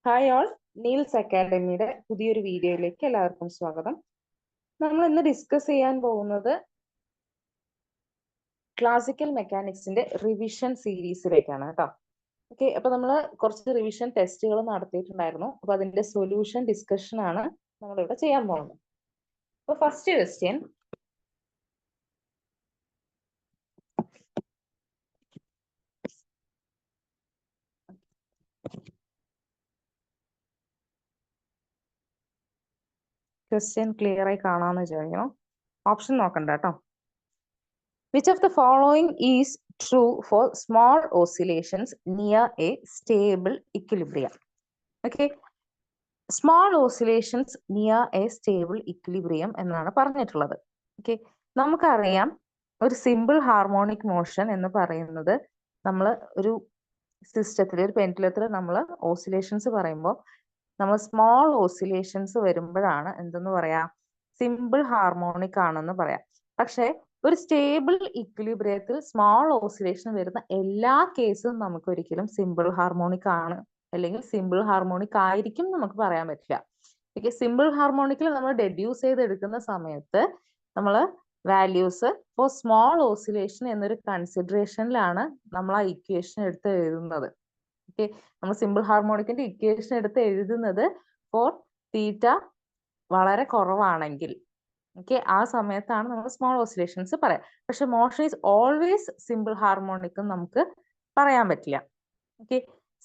Hi all, Niels അക്കാഡമിയുടെ പുതിയൊരു വീഡിയോയിലേക്ക് എല്ലാവർക്കും സ്വാഗതം. നമ്മൾ ഇന്ന് ഡിസ്കസ് ചെയ്യാൻ പോകുന്നത് ക്ലാസിക്കൽ മെക്കാനിക്സിന്റെ റിവിഷൻ സീരീസിലേക്കാണ് കേട്ടോ. ഓക്കെ, അപ്പൊ നമ്മൾ കുറച്ച് റിവിഷൻ ടെസ്റ്റുകൾ നടത്തിയിട്ടുണ്ടായിരുന്നു. അപ്പൊ അതിന്റെ സൊല്യൂഷൻ ഡിസ്കഷൻ ആണ് നമ്മളിവിടെ ചെയ്യാൻ പോകുന്നത്. അപ്പൊ ഫസ്റ്റ് ക്വസ്റ്റ്യൻ, ക്ലിയർ ആയി കാണാമെന്ന് വിചാരിക്കണം. ഓപ്ഷൻ നോക്കണ്ട കേട്ടോ. Which of the following is true for small oscillations near A stable equilibrium? Okay, small oscillations near A stable equilibrium എന്നാണ് പറഞ്ഞിട്ടുള്ളത്. ഓക്കെ, നമുക്കറിയാം ഒരു സിമ്പിൾ ഹാർമോണിക് മോഷൻ എന്ന് പറയുന്നത് നമ്മൾ ഒരു സിസ്റ്റത്തിൽ, ഒരു പെൻഡുലത്തിൽ നമ്മൾ ഓസിലേഷൻസ് പറയുമ്പോൾ നമ്മൾ സ്മോൾ ഓസിലേഷൻസ് വരുമ്പോഴാണ് എന്തെന്ന് പറയാ, സിമ്പിൾ ഹാർമോണിക് ആണെന്ന് പറയാം. പക്ഷെ ഒരു സ്റ്റേബിൾ ഇക്വിലിബ്രിയത്തിൽ സ്മോൾ ഓസിലേഷൻ വരുന്ന എല്ലാ കേസും നമുക്ക് ഒരിക്കലും സിമ്പിൾ ഹാർമോണിക് ആണ് അല്ലെങ്കിൽ സിമ്പിൾ ഹാർമോണിക് ആയിരിക്കും നമുക്ക് പറയാൻ പറ്റില്ല. ഓക്കെ, സിമ്പിൾ ഹാർമോണിക്കിൽ നമ്മൾ ഡെഡ്യൂസ് ചെയ്തെടുക്കുന്ന സമയത്ത് നമ്മൾ വാല്യൂസ് ഫോർ സ്മോൾ ഓസിലേഷൻ എന്നൊരു കൺസിഡറേഷനിലാണ് നമ്മൾ ആ ഇക്വേഷൻ എടുത്ത് എഴുതുന്നത്. ഓക്കെ, നമ്മൾ സിമ്പിൾ ഹാർമോണിക്കിന്റെ ഇക്വേഷൻ എടുത്ത് എഴുതുന്നത് ഫോർ തീറ്റ വളരെ കുറവാണെങ്കിൽ, ഓക്കെ, ആ സമയത്താണ് നമ്മൾ സ്മോൾ ഓസിലേഷൻസ് പറയാം. പക്ഷെ motion is always simple harmonic നമുക്ക് പറയാൻ പറ്റില്ല. Okay,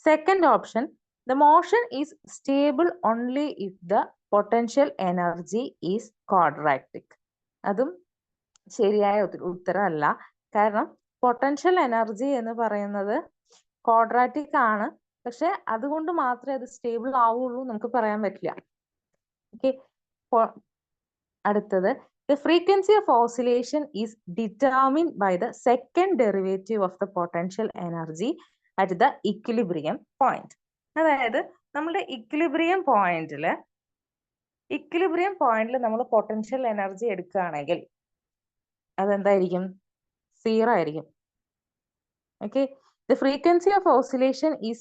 second option, the motion is stable only if the potential energy is quadratic. അതും ശരിയായ ഉത്തരമല്ല. കാരണം പൊട്ടൻഷ്യൽ എനർജി എന്ന് പറയുന്നത് ക്വാഡ്രാറ്റിക് ആണ്, പക്ഷെ അതുകൊണ്ട് മാത്രമേ അത് സ്റ്റേബിൾ ആവുള്ളൂ നമുക്ക് പറയാൻ പറ്റില്ല. ഓക്കെ, അടുത്തത്, the frequency of oscillation is determined by the second derivative of the potential energy at the equilibrium point. അതായത് നമ്മുടെ ഇക്വിലിബ്രിയം പോയിന്റിൽ നമ്മൾ പൊട്ടൻഷ്യൽ എനർജി എടുക്കുകയാണെങ്കിൽ അതെന്തായിരിക്കും? 0 ആയിരിക്കും. Okay, the frequency of oscillation is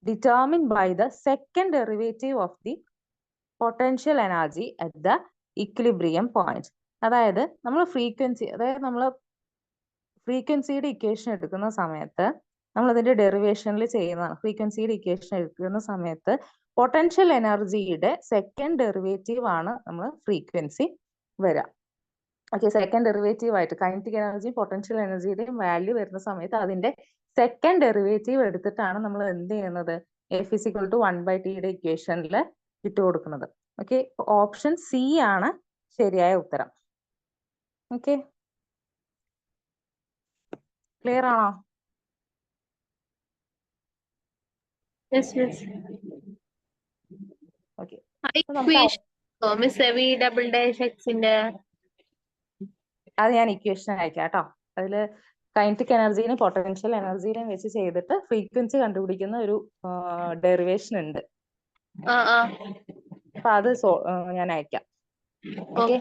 determined by the second derivative of the potential energy at the equilibrium point. അതായത് നമ്മൾ ഫ്രീക്വൻസിയുടെ equation എടുക്കുന്ന സമയത്ത് നമ്മൾ അതിന്റെ ഡെറിവേഷനിൽ ചെയ്യുന്നതാണ്. ഫ്രീക്വൻസിയുടെ ഇക്വേഷൻ എടുക്കുന്ന സമയത്ത് പൊട്ടൻഷ്യൽ എനർജിയുടെ സെക്കൻഡ് ഡെറിവേറ്റീവ് ആണ് നമ്മൾ ഫ്രീക്വൻസി വരിക. ഓക്കെ, സെക്കൻഡ് ഡെറിവേറ്റീവ് ആയിട്ട് കൈനറ്റിക് എനർജിയും പൊട്ടൻഷ്യൽ എനർജിയുടെയും വാല്യൂ വരുന്ന സമയത്ത് അതിന്റെ സെക്കൻഡ് ഡെറിവേറ്റീവ് എടുത്തിട്ടാണ് നമ്മൾ എന്ത് ചെയ്യുന്നത്, F = 1/T ഇക്വേഷനിൽ ഇട്ട് കൊടുക്കുന്നത്. ഓക്കെ, ഓപ്ഷൻ സി ആണ് ശരിയായ ഉത്തരം. ഓക്കെ, ക്ലിയർ ആണോ? ഓക്കെ, അത് ഞാൻ ഇക്വേഷൻ അയക്കാം കേട്ടോ. അതില് കൈനറ്റിക് എനർജിനും പൊട്ടൻഷ്യൽ എനർജിനും വെച്ച് ചെയ്തിട്ട് ഫ്രീക്വൻസി കണ്ടുപിടിക്കുന്ന ഒരു ഡെറിവേഷൻ ഉണ്ട്. അപ്പൊ അത് ഞാൻ അയക്കാം. ഓക്കെ,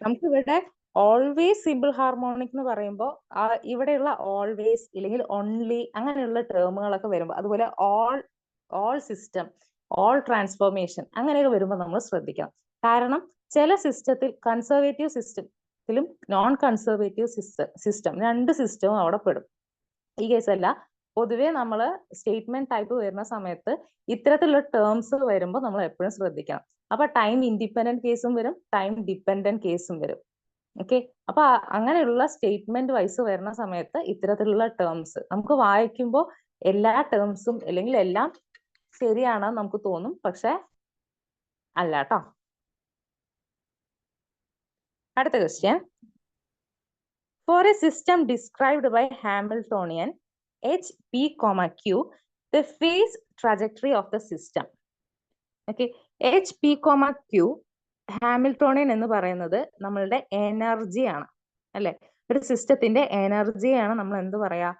നമുക്ക് ഇവിടെ ഓൾവേസ് സിമ്പിൾ ഹാർമോണിക് എന്ന് പറയുമ്പോൾ ഇവിടെയുള്ള ഓൾവേസ് ഇല്ലെങ്കിൽ ഓൺലി അങ്ങനെയുള്ള ടേമുകളൊക്കെ വരുമ്പോൾ, അതുപോലെ ഓൾ സിസ്റ്റം, ഓൾ ട്രാൻസ്ഫോർമേഷൻ അങ്ങനെയൊക്കെ വരുമ്പോൾ നമ്മൾ ശ്രദ്ധിക്കണം. കാരണം ചില സിസ്റ്റത്തിൽ കൺസർവേറ്റീവ് സിസ്റ്റത്തിലും നോൺ കൺസർവേറ്റീവ് സിസ്റ്റം രണ്ട് സിസ്റ്റവും അവിടെ പെടും. ഈ കേസല്ല, പൊതുവെ നമ്മൾ സ്റ്റേറ്റ്മെന്റ് ടൈപ്പ് വരുന്ന സമയത്ത് ഇത്തരത്തിലുള്ള ടേംസ് വരുമ്പോൾ നമ്മൾ എപ്പോഴും ശ്രദ്ധിക്കണം. അപ്പൊ ടൈം ഇൻഡിപെൻഡന്റ് കേസും വരും, ടൈം ഡിപെൻഡന്റ് കേസും വരും. ഓക്കെ, അപ്പൊ അങ്ങനെയുള്ള സ്റ്റേറ്റ്മെന്റ് വൈസ് വരുന്ന സമയത്ത് ഇത്തരത്തിലുള്ള ടേംസ് നമുക്ക് വായിക്കുമ്പോൾ എല്ലാ ടേംസും അല്ലെങ്കിൽ എല്ലാം ശരിയാണെന്ന് നമുക്ക് തോന്നും, പക്ഷെ അല്ല കേട്ടോ. അടുത്ത question, for a system described by Hamiltonian HP, Q, the phase trajectory of the system. Okay, HP, Q Hamiltonian എന്ന് പറയുന്നത് നമ്മളുടെ എനർജിയാണ് അല്ലെ. ഒരു സിസ്റ്റത്തിന്റെ എനർജിയാണ് നമ്മൾ എന്ത് പറയാ,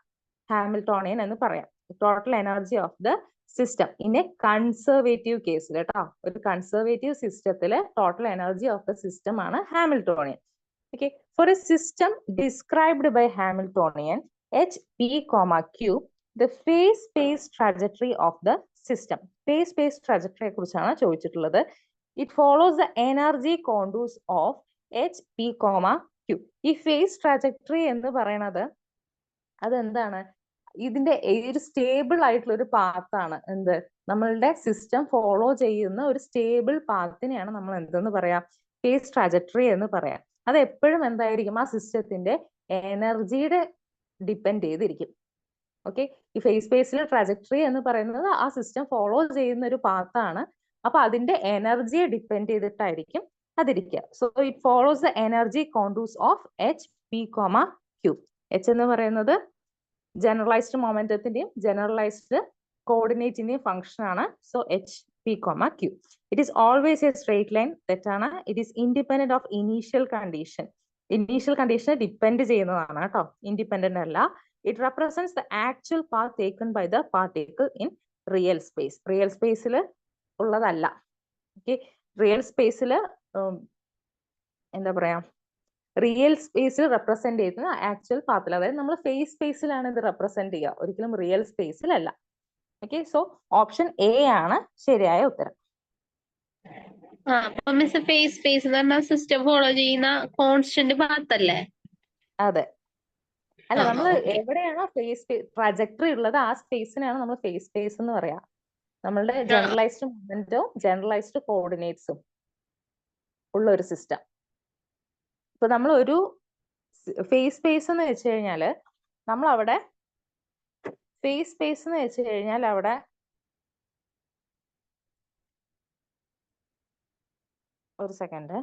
ഹാമിൽട്ടോണിയൻ എന്ന് പറയാം. Total energy of the system in a conservative കേസിൽ കേട്ടോ. ഒരു കൺസർവേറ്റീവ് സിസ്റ്റത്തിലെ total energy of the system ആണ് Hamiltonian. Okay, for a system described by Hamiltonian HP, Q, the phase space trajectory of the system. Phase space trajectory കുറിച്ചാണ് ചോദിച്ചിട്ടുള്ളത്. It follows the energy contours of H, P, Q. ഈ phase trajectory എന്ന് പറയുന്നത് അതെന്താണ്? ഇതിന്റെ ഒരു stable ആയിട്ടുള്ള ഒരു പാത്താണ് എന്ത്, നമ്മളുടെ സിസ്റ്റം ഫോളോ ചെയ്യുന്ന ഒരു സ്റ്റേബിൾ പാത്തിനെയാണ് നമ്മൾ എന്തെന്ന് പറയാ, ഫേസ് ട്രാജക്ടറി എന്ന് പറയാം. അത് എപ്പോഴും എന്തായിരിക്കും, ആ സിസ്റ്റത്തിന്റെ എനർജിയുടെ ഡിപ്പെൻഡ് ചെയ്തിരിക്കും. ഓക്കെ, ഈ ഫേസ് സ്പേസിലെ ട്രാജക്ടറി എന്ന് പറയുന്നത് ആ സിസ്റ്റം ഫോളോ ചെയ്യുന്ന ഒരു പാത്താണ്. അപ്പൊ അതിന്റെ എനർജിയെ ഡിപ്പെൻഡ് ചെയ്തിട്ടായിരിക്കും അതിരിക്കുക. So it follows the energy contours of H, P, Q. H എന്ന് പറയുന്നത് ജനറലൈസ്ഡ് മൊമെന്റത്തിന്റെയും ജനറലൈസ്ഡ് കോർഡിനേറ്റിന്റെയും ഫംഗ്ഷൻ ആണ്. So H, P, Q. It is always a straight line. തെറ്റാണ്. It is independent of initial condition. Initial കണ്ടീഷനെ depend ചെയ്യുന്നതാണ് കേട്ടോ, independent അല്ല. It represents the actual path taken by the particle in real space. Real സ്പേസിൽ ഉള്ളതല്ല. Okay, real സ്പേസിൽ എന്താ പറയാ, റിയൽ സ്പേസിൽ റെപ്രസെന്റ് ചെയ്യുന്ന ആക്ച്വൽ പാത്തിൽ, അതായത് നമ്മൾ ഫേസ് സ്പേസിലാണ് ഇത് റെപ്രസെന്റ് ചെയ്യുക, ഒരിക്കലും റിയൽ സ്പേസിലല്ല. ഓക്കെ, സോ ഓപ്ഷൻ എ ആണ് ശരിയായ ഉത്തരം. ഫേസ് സ്പേസ് എന്ന് പറഞ്ഞാൽ സിസ്റ്റം ഫോളോ ചെയ്യുന്ന കോൺസ്റ്റന്റ് പാത്ത് അല്ലേ? അതെ. അല്ല, നമ്മൾ എവിടെയാണോ ഫേസ് ട്രാജക്ടറി ഉള്ളത് ആ സ്പേസിനാണ് നമ്മൾ ഫേസ് സ്പേസ് എന്ന് പറയാ. നമ്മളുടെ ജനറലൈസ്ഡ് മൊമെന്റും ജനറലൈസ്ഡ് കോർഡിനേറ്റ്സും ഉള്ള ഒരു സിസ്റ്റം. ഇപ്പൊ നമ്മൾ ഒരു ഫേസ് സ്പേസ് എന്ന് വെച്ച് കഴിഞ്ഞാല് നമ്മൾ അവിടെ ഫേസ് സ്പേസ് എന്ന് വെച്ച് കഴിഞ്ഞാൽ അവിടെ ഒരു സെക്കൻഡ്,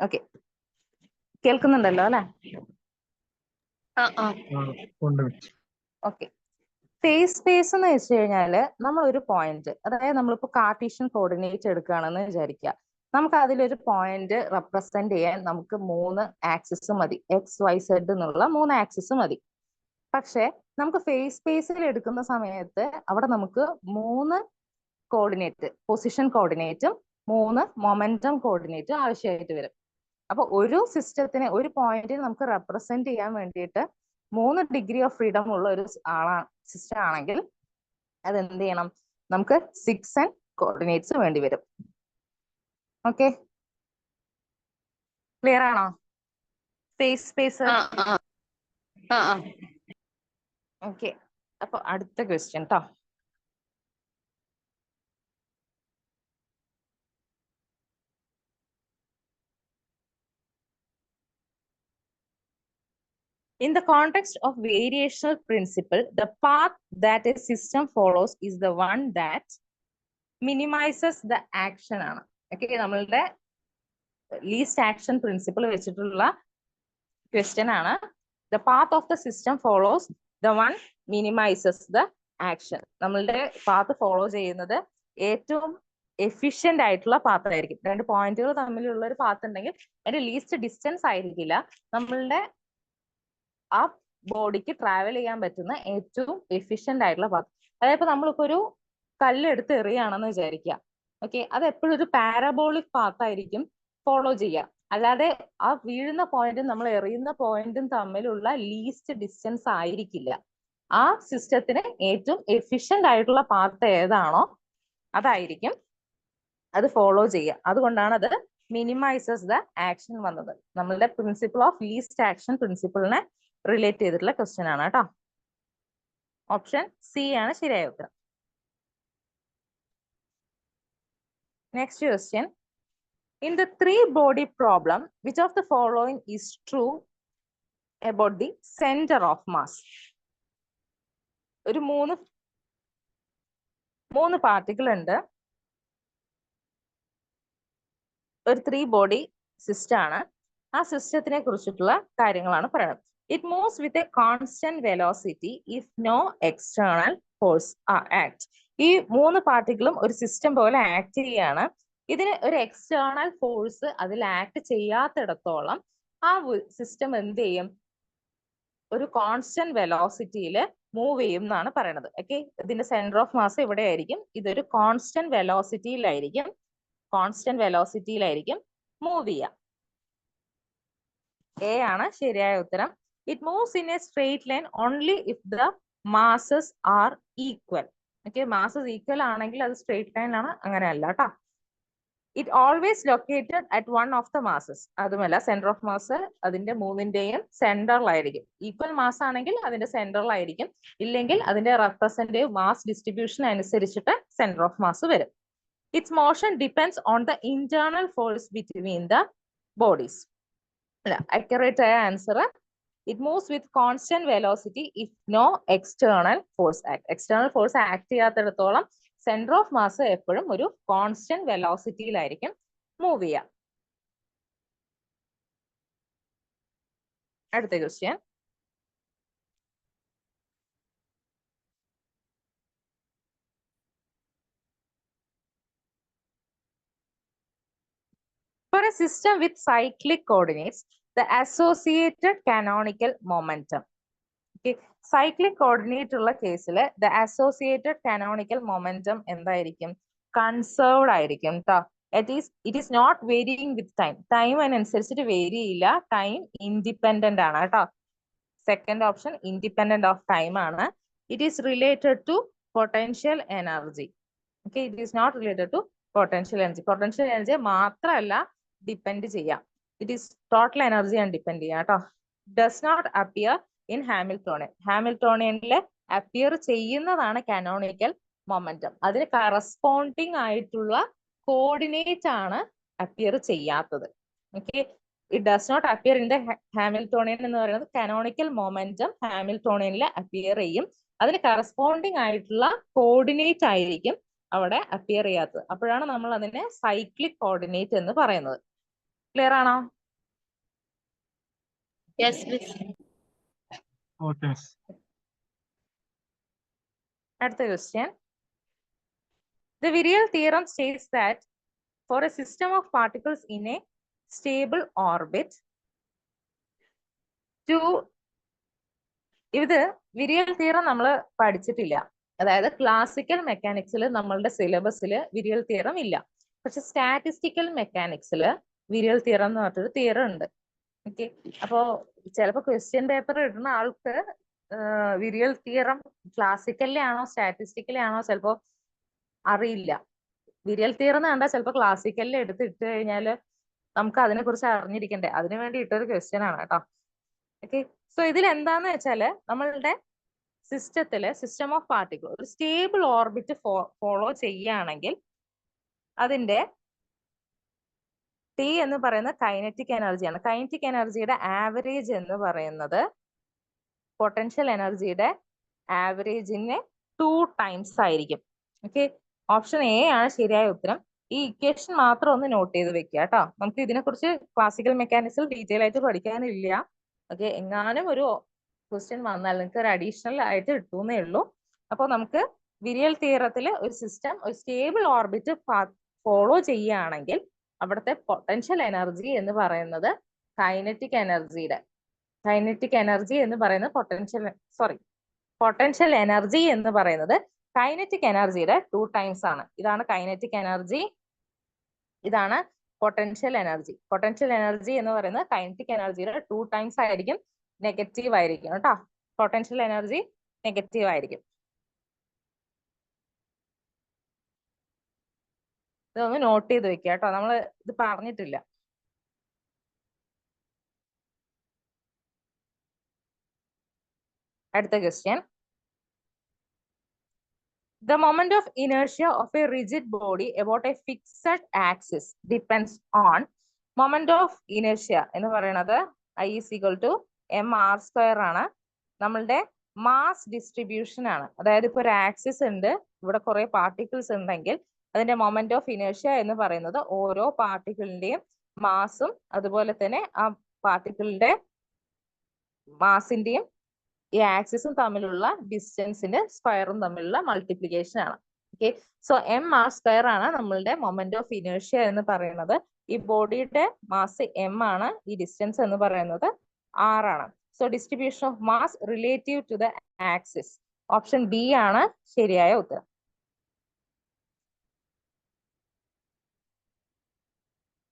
ഓക്കെ, കേൾക്കുന്നുണ്ടല്ലോ അല്ലെ? ഓക്കെ, ഫേസ് സ്പേസ് എന്ന് വെച്ച് കഴിഞ്ഞാല് നമ്മൾ ഒരു പോയിന്റ്, അതായത് നമ്മളിപ്പോ കാർട്ടീഷ്യൻ കോർഡിനേറ്റ് എടുക്കുകയാണെന്ന് വിചാരിക്കുക. നമുക്ക് അതിലൊരു പോയിന്റ് റെപ്രസെന്റ് ചെയ്യാൻ നമുക്ക് 3 ആക്സിസ് മതി, XYZ എന്നുള്ള 3 ആക്സിസ് മതി. പക്ഷെ നമുക്ക് ഫേസ് സ്പേസിൽ എടുക്കുന്ന സമയത്ത് അവിടെ നമുക്ക് 3 കോർഡിനേറ്റ്, പൊസിഷൻ കോർഡിനേറ്റും 3 മൊമെന്റം കോർഡിനേറ്റും ആവശ്യമായിട്ട് വരും. അപ്പൊ ഒരു സിസ്റ്റത്തിനെ, ഒരു പോയിന്റിനെ നമുക്ക് റെപ്രസെന്റ് ചെയ്യാൻ വേണ്ടിയിട്ട് 3 ഡിഗ്രി ഓഫ് ഫ്രീഡം ഉള്ള ഒരു സിസ്റ്റം ആണെങ്കിൽ അത് എന്ത് ചെയ്യണം, നമുക്ക് 6n കോർഡിനേറ്റ്സ് വേണ്ടി വരും. ഓക്കെ, ക്ലിയർ ആണോ? Face space. ഓക്കെ, അപ്പൊ അടുത്ത ക്വസ്റ്റ്യൻ ട്ടോ. In the context of variational principle, the path that a system follows is the one that minimizes the action ആണ്. ഓക്കെ, നമ്മളുടെ ലീസ്റ്റ് ആക്ഷൻ പ്രിൻസിപ്പിൾ വെച്ചിട്ടുള്ള question ആണ്. The path of the system follows the one minimizes the action. നമ്മളുടെ path follow ചെയ്യുന്നത് ഏറ്റവും efficient ആയിട്ടുള്ള path ആയിരിക്കും. 2 പോയിന്റുകൾ തമ്മിലുള്ള ഒരു പാത്ത് ഉണ്ടെങ്കിൽ അതിന്റെ ലീസ്റ്റ് ഡിസ്റ്റൻസ് ആയിരിക്കില്ല നമ്മളുടെ ആ ബോഡിക്ക് ട്രാവൽ ചെയ്യാൻ പറ്റുന്ന ഏറ്റവും എഫിഷ്യന്റ് ആയിട്ടുള്ള പാത്ത്. അതായത് ഇപ്പൊ നമ്മളിപ്പോ ഒരു കല്ലെടുത്ത് എറിയാണെന്ന് വിചാരിക്കുക. ഓക്കെ, അത് എപ്പോഴും ഒരു പാരബോളിക് പാത്ത് ആയിരിക്കും ഫോളോ ചെയ്യുക. അല്ലാതെ ആ വീഴുന്ന പോയിന്റും നമ്മൾ എറിയുന്ന പോയിന്റും തമ്മിലുള്ള ലീസ്റ്റ് ഡിസ്റ്റൻസ് ആയിരിക്കില്ല. ആ സിസ്റ്റത്തിന് ഏറ്റവും എഫിഷ്യന്റ് ആയിട്ടുള്ള പാത്ത് ഏതാണോ അതായിരിക്കും അത് ഫോളോ ചെയ്യുക. അതുകൊണ്ടാണ് അത് മിനിമൈസസ് ദ ആക്ഷൻ വന്നത്. നമ്മളുടെ പ്രിൻസിപ്പിൾ ഓഫ് ലീസ്റ്റ് ആക്ഷൻ പ്രിൻസിപ്പിളിനെ റിലേറ്റ് ചെയ്തിട്ടുള്ള ക്വസ്റ്റ്യൻ ആണ് കേട്ടോ. ഓപ്ഷൻ സി ആണ് ശരിയായ ഉത്തരം. Next question. In the 3-body problem, which of the following is true about the center of mass? ഒരു മൂന്ന് പാർട്ടിക്കിൾ ഉണ്ട്, ഒരു 3-body സിസ്റ്റം ആണ്. ആ സിസ്റ്റത്തിനെ കുറിച്ചിട്ടുള്ള കാര്യങ്ങളാണ് പറയുന്നത്. It moves with a constant velocity if no external force act. ഈ 3 പാർട്ടിക്കിളും ഒരു സിസ്റ്റം പോലെ ആക്ട് ചെയ്യാണ്. ഇതിന് ഒരു എക്സ്റ്റേണൽ ഫോഴ്സ് അതിൽ ആക്ട് ചെയ്യാത്തിടത്തോളം ആ സിസ്റ്റം എന്ത് ചെയ്യും, ഒരു കോൺസ്റ്റന്റ് വെലോസിറ്റിയിൽ മൂവ് ചെയ്യും എന്നാണ് പറയുന്നത്. ഓക്കെ, ഇതിന്റെ സെന്റർ ഓഫ് മാസ് ഇവിടെ ആയിരിക്കും. ഇതൊരു കോൺസ്റ്റന്റ് വെലോസിറ്റിയിലായിരിക്കും മൂവ് ചെയ്യുക. എ ആണ് ശരിയായ ഉത്തരം. It moves in A straight line only if the masses are equal. Okay, masses equal ആണെങ്കിൽ അത് സ്ട്രെയിറ്റ് ലൈൻ ആണ്, അങ്ങനെയല്ല കേട്ടോ. It always located at one of the masses. അതുമല്ല, സെന്റർ ഓഫ് മാസ് അതിന്റെ മൂന്നിന്റെയും സെന്ററിലായിരിക്കും. ഈക്വൽ മാസ് ആണെങ്കിൽ അതിന്റെ സെന്ററിലായിരിക്കും, ഇല്ലെങ്കിൽ അതിന്റെ റെപ്രസെന്റേറ്റീവ് മാസ് ഡിസ്ട്രിബ്യൂഷൻ അനുസരിച്ചിട്ട് സെന്റർ ഓഫ് മാസ് വരും. It's motion depends on the internal force between the bodies. അല്ല, അക്യുറേറ്റ് ആയ answer it moves with constant velocity if no external force act. External force act ചെയ്യാത്തിടത്തോളം centre of mass എപ്പോഴും ഒരു constant വെലോസിറ്റിയിലായിരിക്കും move ചെയ്യുക. അടുത്ത question. For a system with cyclic coordinates, the associated canonical momentum. Okay, cyclic coordinate ഉള്ള കേസിൽ the associated canonical momentum എന്തായിരിക്കും? Conserved ആയിരിക്കും ട്ടോ. It is not varying with time. Time അതിനനുസരിച്ചിട്ട് വേരി ചെയ്യില്ല. ടൈം ഇൻഡിപെൻഡന്റ് ആണ് കേട്ടോ. Second option independent of time ആണ്. It is related to potential energy. Okay, it is not related to potential energy. Potential energy മാത്രമല്ല depend ചെയ്യാം. It is total എനർജിയാണ് depend ചെയ്യാം കേട്ടോ. Does not appear in Hamiltonian. ഹാമിൽട്ടോണിയനിൽ appear ചെയ്യുന്നതാണ് canonical momentum. അതിന് corresponding ആയിട്ടുള്ള കോർഡിനേറ്റ് ആണ് അപ്പിയർ ചെയ്യാത്തത്. Okay, it does not appear in the Hamiltonian എന്ന് പറയുന്നത് കാനോണിക്കൽ മൊമെന്റം ഹാമിൽട്ടോണിയനിൽ അപ്പിയർ ചെയ്യും. അതിന് കറസ്പോണ്ടിങ് ആയിട്ടുള്ള കോർഡിനേറ്റ് ആയിരിക്കും അവിടെ അപ്പിയർ ചെയ്യാത്തത്. അപ്പോഴാണ് നമ്മൾ അതിനെ സൈക്ലിക് കോർഡിനേറ്റ് എന്ന് പറയുന്നത്. ക്ലിയർ ആണോ? അടുത്ത question. The Virial theorem states that for a system of particles in a stable orbit, ഇത് വിരിയൽ തിയറം നമ്മൾ പഠിച്ചിട്ടില്ല. അതായത് ക്ലാസിക്കൽ മെക്കാനിക്സിൽ നമ്മളുടെ സിലബസിൽ വിരിയൽ തിയറം ഇല്ല. പക്ഷെ സ്റ്റാറ്റിസ്റ്റിക്കൽ മെക്കാനിക്സിൽ വിരിയൽ തിയറം എന്ന് പറഞ്ഞൊരു തിയറം ഉണ്ട്. ഓക്കെ, അപ്പോ ചിലപ്പോൾ ക്വസ്റ്റ്യൻ പേപ്പർ ഇടുന്ന ആൾക്ക് വിരിയൽ തിയറം ക്ലാസിക്കലിലെ ആണോ സ്റ്റാറ്റിസ്റ്റിക്കലി ആണോ ചിലപ്പോ അറിയില്ല. വിരിയൽ തിയറം എന്ന് കണ്ടാൽ ചിലപ്പോൾ ക്ലാസിക്കലിൽ എടുത്തിട്ട് കഴിഞ്ഞാൽ നമുക്ക് അതിനെ കുറിച്ച് അറിഞ്ഞിരിക്കണ്ടേ, അതിനു വേണ്ടി ഇട്ടൊരു ക്വസ്റ്റ്യൻ ആണ് കേട്ടോ. ഓക്കെ, സോ ഇതിൽ എന്താന്ന് വെച്ചാല് നമ്മളുടെ സിസ്റ്റത്തില് സിസ്റ്റം ഓഫ് പാർട്ടിക്കിൾ ഒരു സ്റ്റേബിൾ ഓർബിറ്റ് ഫോളോ ചെയ്യുകയാണെങ്കിൽ അതിന്റെ ടി എന്ന് പറയുന്നത് കൈനറ്റിക് എനർജിയാണ്. കൈനറ്റിക് എനർജിയുടെ ആവറേജ് എന്ന് പറയുന്നത് പൊട്ടൻഷ്യൽ എനർജിയുടെ ആവറേജിന് 2 times ആയിരിക്കും. ഓക്കെ, ഓപ്ഷൻ എ ആണ് ശരിയായ ഉത്തരം. ഈ ഇക്വേഷൻ മാത്രം ഒന്ന് നോട്ട് ചെയ്ത് വെക്കുക കേട്ടോ. നമുക്ക് ഇതിനെക്കുറിച്ച് ക്ലാസിക്കൽ മെക്കാനിക്സിൽ ഡീറ്റെയിൽ ആയിട്ട് പഠിക്കാനില്ല. ഓക്കെ, എങ്ങാനും ഒരു ക്വസ്റ്റ്യൻ വന്നാൽ നിങ്ങൾക്ക് ഒരു അഡീഷണൽ ആയിട്ട് കിട്ടുന്നേ ഉള്ളൂ. അപ്പോൾ നമുക്ക് വിരിയൽ തിയറത്തിൽ ഒരു സിസ്റ്റം ഒരു സ്റ്റേബിൾ ഓർബിറ്റ് ഫോളോ ചെയ്യുകയാണെങ്കിൽ അവിടുത്തെ പൊട്ടൻഷ്യൽ എനർജി എന്ന് പറയുന്നത് കൈനറ്റിക് എനർജി എന്ന് പറയുന്നത് പൊട്ടൻഷ്യൽ എനർജി എന്ന് പറയുന്നത് കൈനറ്റിക് എനർജിയുടെ 2 times ആണ്. ഇതാണ് കൈനറ്റിക് എനർജി, ഇതാണ് പൊട്ടൻഷ്യൽ എനർജി. പൊട്ടൻഷ്യൽ എനർജി എന്ന് പറയുന്നത് കൈനറ്റിക് എനർജിയുടെ 2 times ആയിരിക്കും, നെഗറ്റീവ് ആയിരിക്കും കേട്ടോ. പൊട്ടൻഷ്യൽ എനർജി നെഗറ്റീവ് ആയിരിക്കും. ഇതൊന്ന് നോട്ട് ചെയ്ത് വെക്കുക കേട്ടോ, നമ്മൾ ഇത് പറഞ്ഞിട്ടില്ല. അടുത്ത question. The moment of inertia of a rigid body about a fixed axis depends on moment of inertia എന്ന് പറയുന്നത് I is equal to mr² ആണ്. നമ്മളുടെ മാസ് ഡിസ്ട്രിബ്യൂഷൻ ആണ്. അതായത് ഇപ്പൊ ഒരു ആക്സിസ് ഉണ്ട്, ഇവിടെ കുറെ പാർട്ടിക്കിൾസ് ഉണ്ടെങ്കിൽ അതിന്റെ മൊമെന്റ് ഓഫ് ഇനേർഷ്യ എന്ന് പറയുന്നത് ഓരോ പാർട്ടിക്കിളിന്റെയും മാസും അതുപോലെ തന്നെ ആ പാർട്ടിക്കിളിന്റെ മാസിന്റെയും ഈ ആക്സിസും തമ്മിലുള്ള ഡിസ്റ്റൻസിന്റെ സ്ക്വയറും തമ്മിലുള്ള മൾട്ടിപ്ലിക്കേഷൻ ആണ്. ഓക്കെ, സോ mr² ആണ് നമ്മളുടെ മൊമെന്റ് ഓഫ് ഇനേർഷ്യ എന്ന് പറയുന്നത്. ഈ ബോഡിയുടെ മാസ് m ആണ്, ഈ ഡിസ്റ്റൻസ് എന്ന് പറയുന്നത് r ആണ്. So distribution of mass relative to the axis option B ആണ് ശരിയായ ഉത്തരം.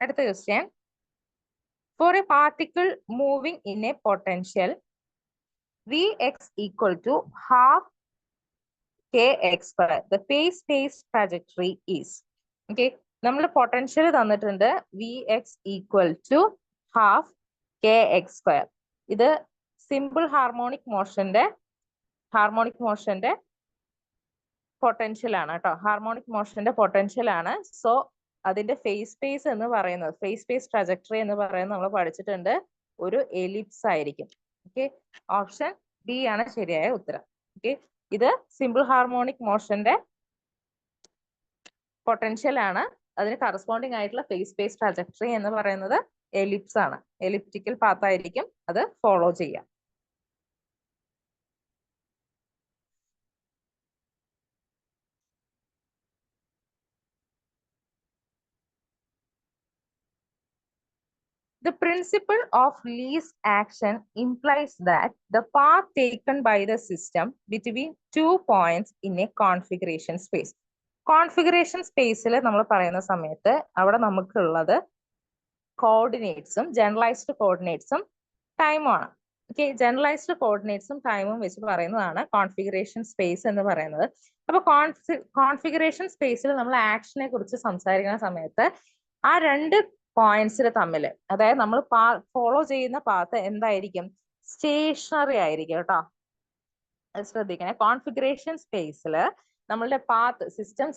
അടുത്ത question. For a particle moving in a potential Vx equal to half kx square, the phase space trajectory is. Okay, നമ്മൾ potential തന്നിട്ടുണ്ട് Vx equal to half kx square. ഇത് simple harmonic മോഷന്റെ potential ആണ് കേട്ടോ. Harmonic മോഷന്റെ potential ആണ്. So അതിന്റെ face space എന്ന് പറയുന്നത്, face space trajectory എന്ന് പറയുന്നത് നമ്മൾ പഠിച്ചിട്ടുണ്ട്, ഒരു എലിപ്സ് ആയിരിക്കും. ഓക്കെ, ഓപ്ഷൻ ബി ആണ് ശരിയായ ഉത്തരം. ഓക്കെ, ഇത് സിമ്പിൾ ഹാർമോണിക് മോഷന്റെ പൊട്ടൻഷ്യൽ ആണ്. അതിന് കറസ്പോണ്ടിങ് ആയിട്ടുള്ള ഫേസ് സ്പേസ് ട്രജക്ടറി എന്ന് പറയുന്നത് എലിപ്സ് ആണ്. എലിപ്റ്റിക്കൽ പാത്ത് ആയിരിക്കും അത് ഫോളോ ചെയ്യാം. The principle of least action implies that the path taken by the system between 2 points in a configuration space. Configuration സ്പേസിൽ നമ്മൾ പറയുന്ന സമയത്ത് അവിടെ നമുക്കുള്ളത് കോർഡിനേറ്റ്സും ജനറലൈസ്ഡ് കോർഡിനേറ്റ്സും ടൈമും ആണ്. ഓക്കെ, ജനറലൈസ്ഡ് കോർഡിനേറ്റ്സും ടൈമും വെച്ച് പറയുന്നതാണ് കോൺഫിഗറേഷൻ സ്പേസ് എന്ന് പറയുന്നത്. അപ്പൊ കോൺഫിഗറേഷൻ സ്പേസിൽ നമ്മൾ ആക്ഷനെ കുറിച്ച് സംസാരിക്കുന്ന സമയത്ത് ആ രണ്ട് പോയിന്റ്സിൽ തമ്മിൽ, അതായത് നമ്മൾ ഫോളോ ചെയ്യുന്ന പാത്ത് എന്തായിരിക്കും? സ്റ്റേഷനറി ആയിരിക്കും കേട്ടോ. അത് ശ്രദ്ധിക്കണേ. കോൺഫിഗറേഷൻ സ്പേസിൽ നമ്മളുടെ പാത്ത്, സിസ്റ്റം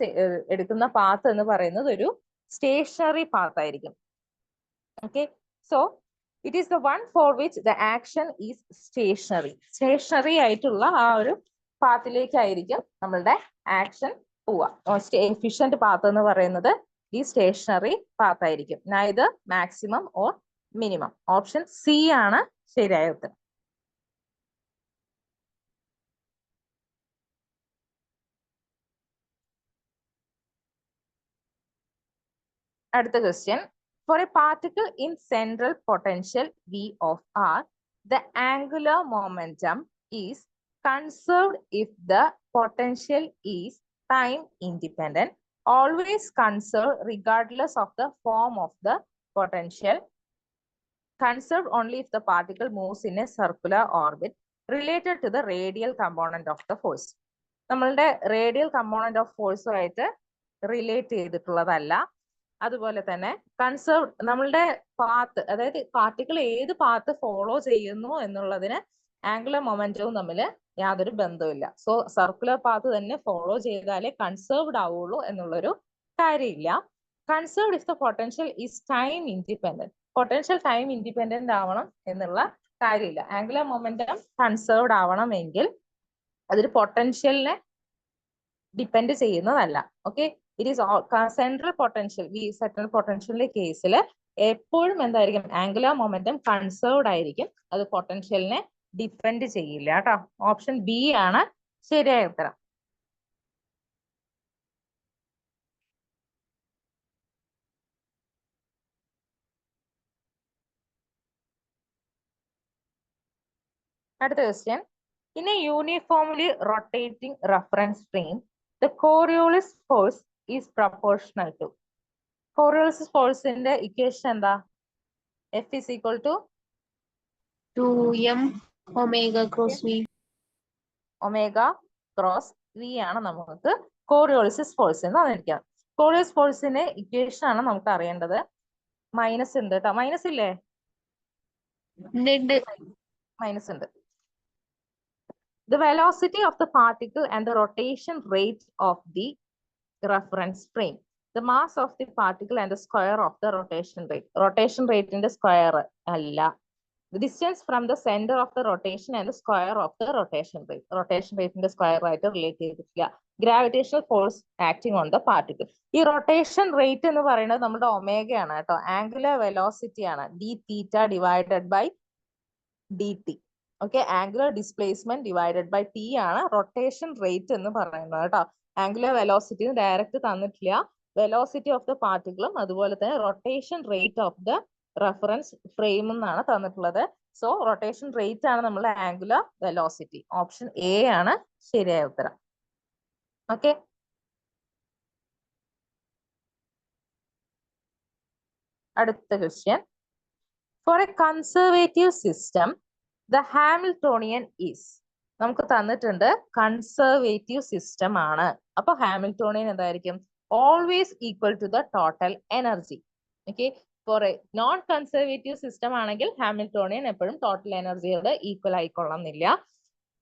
എടുക്കുന്ന പാത്ത് എന്ന് പറയുന്നത് ഒരു സ്റ്റേഷനറി പാത്ത് ആയിരിക്കും. Okay, so it is the one for which the action is stationary. Stationary ആയിട്ടുള്ള ആ ഒരു പാത്തിലേക്കായിരിക്കും നമ്മളുടെ ആക്ഷൻ പോവുക. എഫിഷ്യന്റ് പാത്ത് എന്ന് പറയുന്നത് ഈ സ്റ്റേഷനറി പാത്ത് ആയിരിക്കും. Neither maximum or minimum. Option C ആണ് ശരിയായ ഉത്തരം. അടുത്ത question. For a particle in central potential V of R, the angular momentum is conserved if the potential is time independent, always conserved regardless of the form of the potential, conserved only if the particle moves in a circular orbit related to the radial component of the force. നമ്മളുടെ radial component of ഫോഴ്സുമായിട്ട് relate ചെയ്തിട്ടുള്ളതല്ല. അതുപോലെ തന്നെ conserve, നമ്മളുടെ path, അതായത് particle ഏത് path follow ചെയ്യുന്നു എന്നുള്ളതിന് angular മൊമെന്റവും തമ്മിൽ യാതൊരു ബന്ധവുമില്ല. സോ സർക്കുലർ പാത്ത് തന്നെ ഫോളോ ചെയ്താലേ കൺസേർവ്ഡ് ആവുള്ളൂ എന്നുള്ളൊരു കാര്യമില്ല. Conserved if the potential is time independent. Potential time independent ആവണം എന്നുള്ള കാര്യമില്ല. ആംഗുലർ മൊമെന്റം കൺസേർവ്ഡ് ആവണമെങ്കിൽ അതൊരു പൊട്ടൻഷ്യലിനെ ഡിപ്പെൻഡ് ചെയ്യുന്നതല്ല. Okay, it is central potential, ഈ സെൻട്രൽ പൊട്ടൻഷ്യലിന്റെ കേസിൽ എപ്പോഴും എന്തായിരിക്കും? ആംഗുലർ മൊമെന്റം കൺസേർവ്ഡ് ആയിരിക്കും. അത് പൊട്ടൻഷ്യലിനെ ഡിപ്പെൻഡ് ചെയ്യില്ല കേട്ടോ. ഓപ്ഷൻ ബി ആണ് ശരിയായ ഉത്തരം. അടുത്ത question. In a uniformly rotating reference frame, the Coriolis force is proportional to. Coriolis force ന്റെ ഇക്വേഷൻ എന്താ? F is equal to 2m omega cross v. Omega cross v ആണ് നമുക്ക് കോറിയോളിസിസ് ഫോഴ്സ് എന്ന് പറഞ്ഞിരിക്കുക. കോറിയോളിസ് ഫോഴ്സിന്റെ ഇക്വേഷൻ ആണ് നമുക്ക് അറിയേണ്ടത്. മൈനസ് ഉണ്ട് കേട്ടോ. മൈനസ് ഇല്ലേ? മൈനസ് ഉണ്ട്. The velocity of the particle and the rotation rate of the reference frame. The mass of the particle and the square of the rotation rate. Rotation rate in the square അല്ല. The distance from the center of the rotation and the square of the rotation rate. Rotation rate in the square ആയിട്ട് relate ചെയ്തിട്ടില്ല. Gravitational force acting on the particle. ഈ rotation rate എന്ന് പറയുന്നത് നമ്മുടെ omega ആണ് കേട്ടോ. Angular velocity ആണ്. d theta divided by dt. ഓക്കെ, angular displacement divided by t ആണ് റൊട്ടേഷൻ റേറ്റ് എന്ന് പറയുന്നത് കേട്ടോ. ആംഗുലർ വെലോസിറ്റി ഡയറക്റ്റ് തന്നിട്ടില്ല. വെലോസിറ്റി ഓഫ് ദ പാർട്ടിക്കിളും അതുപോലെ തന്നെ rotation rate of the reference frame എന്നാണ് തന്നിട്ടുള്ളത്. സോ റൊട്ടേഷൻ റേറ്റ് ആണ് നമ്മുടെ ആംഗുലർ വെലോസിറ്റി. ഓപ്ഷൻ എ ആണ് ശരിയായ ഉത്തരം. ഓക്കെ, അടുത്ത question. For a conservative system the Hamiltonian is. നമുക്ക് തന്നിട്ടുണ്ട് കൺസർവേറ്റീവ് സിസ്റ്റം ആണ്. അപ്പൊ ഹാമിൽട്ടോണിയൻ എന്തായിരിക്കും? Always equal to the total energy. Okay, for a non conservative system ആണെങ്കിൽ ഹാമിൽട്ടോണിയൻ എപ്പോഴും ടോട്ടൽ എനർജിയോട് ഈക്വൽ ആയിക്കൊള്ളണമെന്നില്ല.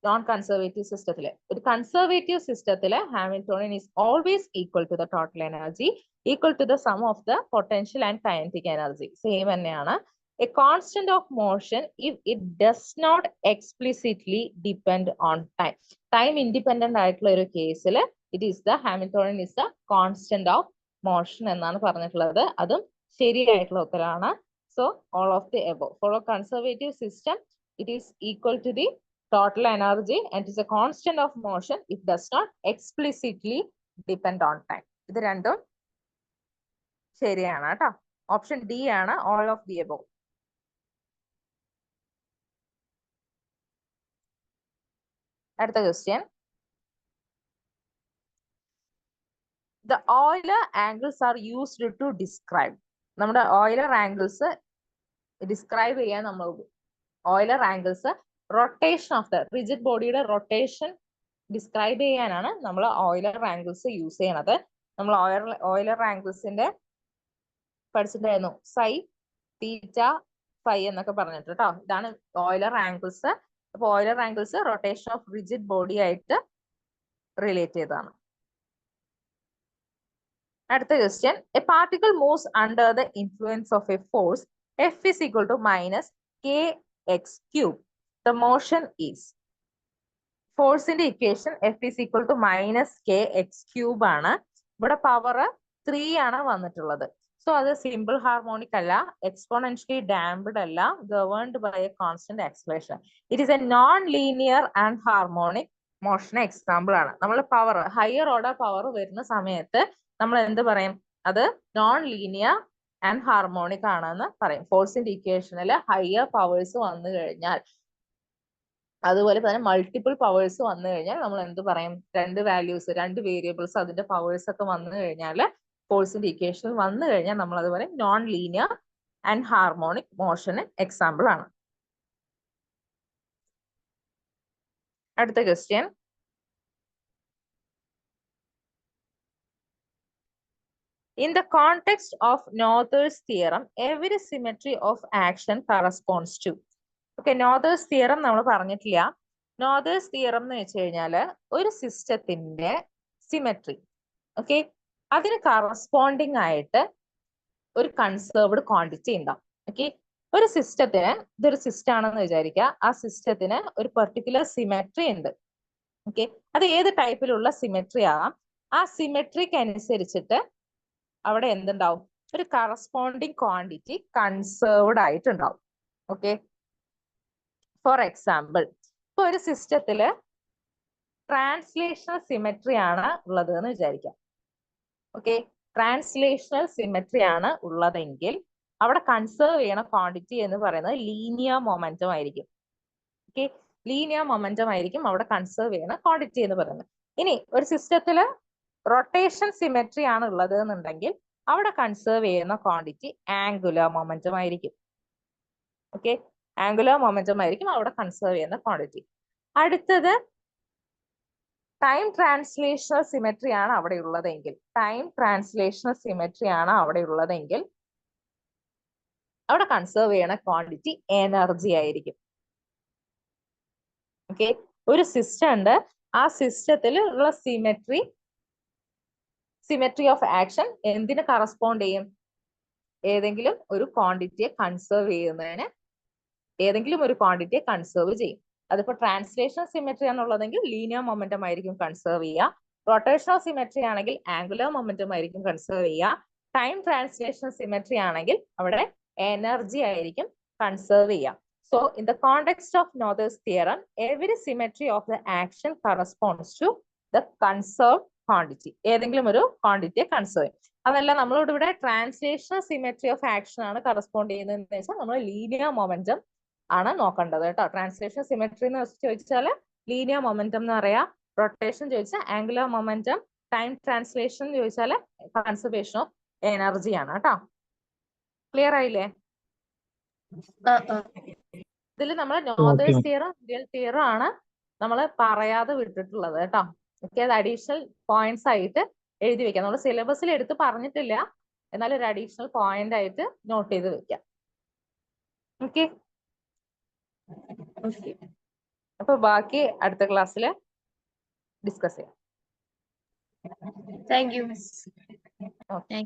നോൺ കൺസർവേറ്റീവ് സിസ്റ്റത്തില്, ഒരു കൺസർവേറ്റീവ് സിസ്റ്റത്തില് Hamiltonian is always equal to the total energy equal to the sum of the potential and kinetic energy. Same തന്നെയാണ്. A constant of motion if it does not explicitly depend on time. Time independent ആയിട്ടുള്ള ഒരു കേസിൽ it is the Hamiltonian is the constant of motion എന്നാണ് പറഞ്ഞിട്ടുള്ളത്. അതും ശരിയായിട്ടുള്ള ഉത്തരമാണ്. So all of the above. For a conservative system, it is equal to the total energy and it is a constant of motion. It does not explicitly depend on time. ഇത് രണ്ടും ശരിയാണ് കേട്ടോ. Option D ആണ് all of the above. അടുത്ത question. The Euler angles are used to describe. നമ്മുടെ Euler angles describe ചെയ്യാൻ നമ്മൾ Euler angles rotation of the rigid ബോഡിയുടെ റൊട്ടേഷൻ ഡിസ്ക്രൈബ് ചെയ്യാനാണ് നമ്മൾ Euler angles യൂസ് ചെയ്യണത്. നമ്മൾ Euler anglesന്റെ പഠിച്ചിട്ടായിരുന്നു സൈ, തീറ്റ, ഫൈ എന്നൊക്കെ പറഞ്ഞിട്ട് കേട്ടോ. ഇതാണ് Euler angles. അപ്പൊ Euler angles rotation of rigid body ആയിട്ട് റിലേറ്റ് ചെയ്തതാണ്. അടുത്ത question. A particle moves under the influence of A force F is equal to minus kx cube. The motion is. ഫോഴ്സിന്റെ equation F is equal to minus kx cube ആണ്. ഇവിടെ power 3 ആണ് വന്നിട്ടുള്ളത്. So അത് simple harmonic അല്ല, exponentially damped അല്ല, governed by a constant acceleration. It is a non linear and harmonic motion example ആണ്. നമ്മൾ പവർ ഹയർ ഓർഡർ പവർ വരുന്ന സമയത്ത് നമ്മൾ എന്ത് പറയും? അത് നോൺ ലീനിയർ ആൻഡ് ഹാർമോണിക് ആണെന്ന് പറയും. ഫോഴ്സിന്റെ ഇക്വേഷനിൽ ഹയർ പവേഴ്സ് വന്നു കഴിഞ്ഞാൽ, അതുപോലെ തന്നെ മൾട്ടിപ്പിൾ പവേഴ്സ് വന്നു കഴിഞ്ഞാൽ നമ്മൾ എന്ത് പറയും? രണ്ട് വാല്യൂസ്, രണ്ട് വേരിയബിൾസ്, അതിന്റെ പവേഴ്സ് ഒക്കെ വന്നു കഴിഞ്ഞാൽ ഫോഴ്സിന്റെ ഇക്വേഷനിൽ വന്നു കഴിഞ്ഞാൽ നമ്മൾ അത് പറയും നോൺ ലീനിയർ ആൻഡ് ഹാർമോണിക് മോഷന് എക്സാമ്പിൾ ആണ്. അടുത്ത question. In the context of Noether's theorem, every symmetry of action corresponds to. Okay, Noether's theorem നമ്മൾ പറഞ്ഞിട്ടില്ല. Noether's theorem എന്ന് വെച്ച് കഴിഞ്ഞാൽ ഒരു സിസ്റ്റത്തിന്റെ സിമെട്രി, ഓക്കെ, അതിന് കറസ്പോണ്ടിങ് ആയിട്ട് ഒരു കൺസേർവ്ഡ് ക്വാണ്ടിറ്റി ഉണ്ടാവും. ഓക്കെ, ഒരു സിസ്റ്റത്തിന്, ഇതൊരു സിസ്റ്റം ആണെന്ന് വിചാരിക്കുക, ആ സിസ്റ്റത്തിന് ഒരു പെർട്ടിക്കുലർ സിമെട്രി ഉണ്ട്. ഓക്കെ, അത് ഏത് ടൈപ്പിലുള്ള സിമെട്രി ആകാം. ആ സിമെട്രിക്ക് അനുസരിച്ചിട്ട് അവിടെ എന്തുണ്ടാവും? ഒരു കറസ്പോണ്ടിങ് ക്വാണ്ടിറ്റി കൺസേർവ്ഡ് ആയിട്ടുണ്ടാവും. ഓക്കെ, ഫോർ എക്സാമ്പിൾ, ഇപ്പൊ ഒരു സിസ്റ്റത്തില് ട്രാൻസ്ലേഷണൽ സിമെട്രി ആണ് ഉള്ളത് എന്ന് വിചാരിക്കാം. ഓക്കെ, ട്രാൻസ്ലേഷണൽ സിമെട്രി ആണ് ഉള്ളതെങ്കിൽ അവിടെ കൺസേർവ് ചെയ്യണ ക്വാണ്ടിറ്റി എന്ന് പറയുന്നത് ലീനിയർ മൊമെന്റം ആയിരിക്കും. ഓക്കെ, ലീനിയർ മൊമെന്റം ആയിരിക്കും അവിടെ കൺസേർവ് ചെയ്യണ ക്വാണ്ടിറ്റി എന്ന് പറയുന്നത്. ഇനി ഒരു സിസ്റ്റത്തില് റൊട്ടേഷൻ സിമെട്രി ആണ് ഉള്ളത് എന്നുണ്ടെങ്കിൽ അവിടെ കൺസേർവ് ചെയ്യുന്ന ക്വാണ്ടിറ്റി ആംഗുലർ മൊമെന്റം ആയിരിക്കും. ഓക്കെ, ആംഗുലർ മൊമെന്റം ആയിരിക്കും അവിടെ കൺസേർവ് ചെയ്യുന്ന ക്വാണ്ടിറ്റി. അടുത്തത് ടൈം ട്രാൻസ്ലേഷണൽ സിമെട്രി ആണ് അവിടെ ഉള്ളതെങ്കിൽ, ടൈം ട്രാൻസ്ലേഷണൽ സിമെട്രി ആണ് അവിടെ ഉള്ളതെങ്കിൽ അവിടെ കൺസേർവ് ചെയ്യണ ക്വാണ്ടിറ്റി എനർജി ആയിരിക്കും. ഓക്കെ, ഒരു സിസ്റ്റം ഉണ്ട്, ആ സിസ്റ്റത്തിൽ ഉള്ള സിമെട്രി ഓഫ് ആക്ഷൻ എന്തിന് കറസ്പോണ്ട് ചെയ്യും? ഏതെങ്കിലും ഒരു ക്വാണ്ടിറ്റിയെ കൺസേർവ് ചെയ്യുന്നതിന് ഏതെങ്കിലും ഒരു ക്വാണ്ടിറ്റിയെ കൺസേർവ് ചെയ്യും. അതിപ്പോ ട്രാൻസ്ലേഷണൽ സിമെട്രി ആണുള്ളതെങ്കിൽ ലീനിയർ മൊമെന്റം ആയിരിക്കും കൺസേർവ് ചെയ്യുക. റൊട്ടേഷണൽ സിമെട്രി ആണെങ്കിൽ ആംഗുലർ മൊമെന്റം ആയിരിക്കും കൺസേർവ് ചെയ്യുക. ടൈം ട്രാൻസ്ലേഷണൽ സിമെട്രി ആണെങ്കിൽ അവിടെ എനർജി ആയിരിക്കും കൺസേർവ് ചെയ്യുക. So in the context of Noether's theorem, every symmetry of the action corresponds to the conserved quantity. ഏതെങ്കിലും ഒരു ക്വാണ്ടിറ്റിയെ കൺസേർവ് ചെയ്യും. അതല്ല നമ്മളോട് ഇവിടെ ട്രാൻസ്ലേഷണൽ സിമെട്രി ഓഫ് ആക്ഷൻ ആണ് കറസ്പോണ്ട് ചെയ്യുന്നതെന്ന് വെച്ചാൽ നമ്മൾ ലീനിയർ മൊമെന്റം ആണ് നോക്കേണ്ടത് കേട്ടോ. ട്രാൻസ്ലേഷൻ സിമെട്രി എന്ന് ചോദിച്ചാൽ ലീനിയർ മൊമെന്റം എന്ന് പറയാം. റൊട്ടേഷൻ ചോദിച്ചാൽ ആംഗുലർ മൊമെന്റം. ടൈം ട്രാൻസ്ലേഷൻ ചോദിച്ചാൽ കൺസർവേഷൻ ഓഫ് എനർജി ആണ് കേട്ടോ. ക്ലിയർ ആയില്ലേ? ഇതിൽ നമ്മൾ നോർദേഴ്സ് തിയറും ഇന്ത്യൻ തിയറും ആണ് നമ്മൾ പറയാതെ വിട്ടിട്ടുള്ളത് കേട്ടോ. ഓക്കെ, അത് അഡീഷണൽ പോയിന്റ്സ് ആയിട്ട് എഴുതി വെക്കാം. നമ്മൾ സിലബസിൽ എടുത്ത് പറഞ്ഞിട്ടില്ല, എന്നാലും ഒരു അഡീഷണൽ പോയിന്റ് ആയിട്ട് നോട്ട് ചെയ്ത് വെക്കാം. ഓക്കെ, അപ്പൊ ബാക്കി അടുത്ത ക്ലാസ്സിൽ ഡിസ്കസ് ചെയ്യാം. Thank you. ഓക്കെ.